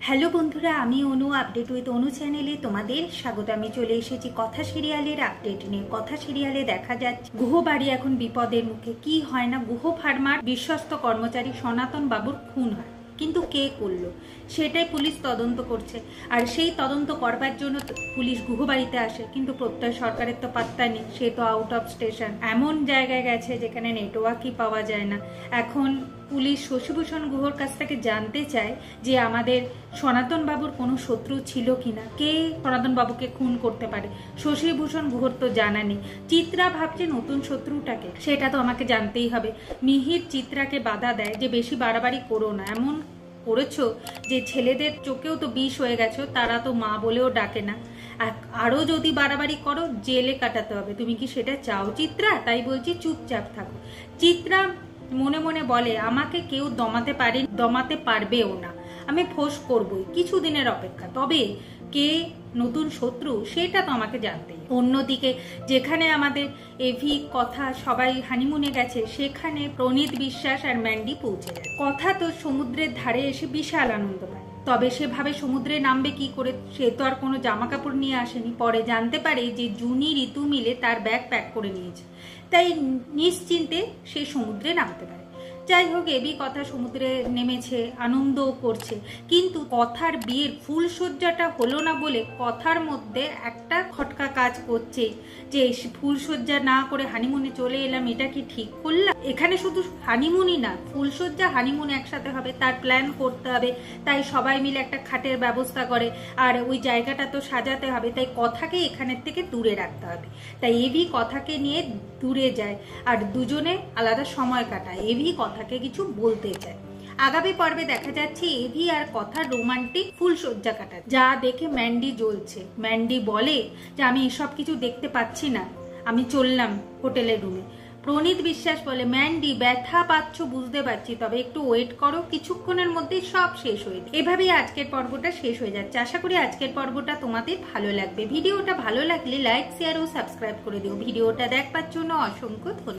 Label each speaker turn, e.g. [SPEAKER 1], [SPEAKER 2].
[SPEAKER 1] Hello বন্ধুরা, আমি অনু update with অনু চ্যানেলে তোমাদের স্বাগত। আমি চলে এসেছি কথা সিরিয়ালের আপডেট নিয়ে। কথা সিরিয়ালে দেখা যাচ্ছে গুহবাড়ি এখন বিপদের মুখে। কি হয় না, গুহ ফার্মার বিশ্বস্ত কর্মচারী সনাতন বাবুর খুন হয়, কিন্তু কে করলো সেটাই পুলিশ তদন্ত করছে। আর সেই তদন্ত করবার জন্য পুলিশ গুহবাড়িতে আসে, কিন্তু প্রত্যয় সরকারের তো পাত্তা নেই, সে তো আউট অফ স্টেশন, এমন জায়গায় গেছে যেখানে নেটওয়ার্কই পাওয়া যায় না। এখন পুলিশ শশীভূষণ গুহর কাছ থেকে জানতে চায় যে আমাদের সনাতন বাবুর কোনো শত্রু ছিল কিনা, কে সনাতন বাবুকে খুন করতে পারে। শশীভূষণ গুহর তো জানা নেই। চিত্রা ভাবছে নতুন শত্রুটাকে, সেটা তো আমাকে জানতেই হবে। মিহির চিত্রাকে বাধা দেয় যে বেশি বাড়াবাড়ি করো না, এমন করেছো যে ছেলেদের চোখেও তো বিষ হয়ে গেছো, তারা তো মা বলেও ডাকে না, আরো যদি বাড়াবাড়ি করো জেলে কাটাতে হবে। তুমি কি সেটা চাও চিত্রা? তাই বলছি চুপচাপ থাকো। চিত্রা মনে মনে বলে আমাকে কেউ দমাতে পারবেও না, আমি ফোঁস করবই, কিছুদিনের অপেক্ষা। তবে কে নতুন শত্রু সেটা তো আমাকে জানতেই। অন্যদিকে যেখানে আমাদের এভি কথা সবাই হানিমুনে গেছে, সেখানে প্রণীত বিশ্বাস আর ম্যান্ডি পৌঁছে যায়। কথা তো সমুদ্রের ধারে এসে বিশাল আনন্দ পায়, তবে সে ভাবে সমুদ্রে নামবে কি করে, সে তো আর কোনো জামা কাপড় নিয়ে আসেনি। পরে জানতে পারে যে জুনি ঋতু মিলে তার ব্যাগ প্যাক করে নিয়েছে, তাই নিশ্চিন্তে সে সমুদ্রে নামতে পারে। যাই হোক, এবি কথা সমুদ্রে নেমেছে, আনন্দও করছে, কিন্তু কথার বিয়ের ফুলসজ্জাটা হলো না বলে কথার মধ্যে একটা খটকা কাজ করছে যে ফুলসজ্জা না করে হানিমুনে চলে এলাম, এটা কি ঠিক করলাম? এখানে শুধু হানিমুনই না, ফুলসজ্জা হানিমুন একসাথে হবে, তার প্ল্যান করতে হবে। তাই সবাই মিলে একটা খাটের ব্যবস্থা করে, আর ওই জায়গাটা তো সাজাতে হবে, তাই কথাকে এখানের থেকে দূরে রাখতে হবে। তাই এবি কথাকে নিয়ে দূরে যায় আর দুজনে আলাদা সময় কাটায়। এবি কথাকে কিছু বলতে চায়। আগামী পর্বে দেখা যাচ্ছে এভি আর কথার রোমান্টিক ফুলসজ্জা কাটা, যা দেখে ম্যান্ডি জ্বলছে। ম্যান্ডি বলে যে আমি এসব কিছু দেখতে পাচ্ছি না, আমি চললাম হোটেলের রুমে। প্রণীত বিশ্বাস বলে ম্যান্ডি ব্যথা পাচ্ছ বুঝতে পারছি, তবে একটু ওয়েট করো, কিছুক্ষণের মধ্যেই সব শেষ হয়ে যাবে। এভাবেই আজকের পর্বটা শেষ হয়ে যাচ্ছে। আশা করি আজকের পর্বটা তোমাদের ভালো লাগবে। ভিডিওটা ভালো লাগলে লাইক, শেয়ার ও সাবস্ক্রাইব করে দিও। ভিডিওটা দেখবার জন্য অসংখ্য ধন্যবাদ।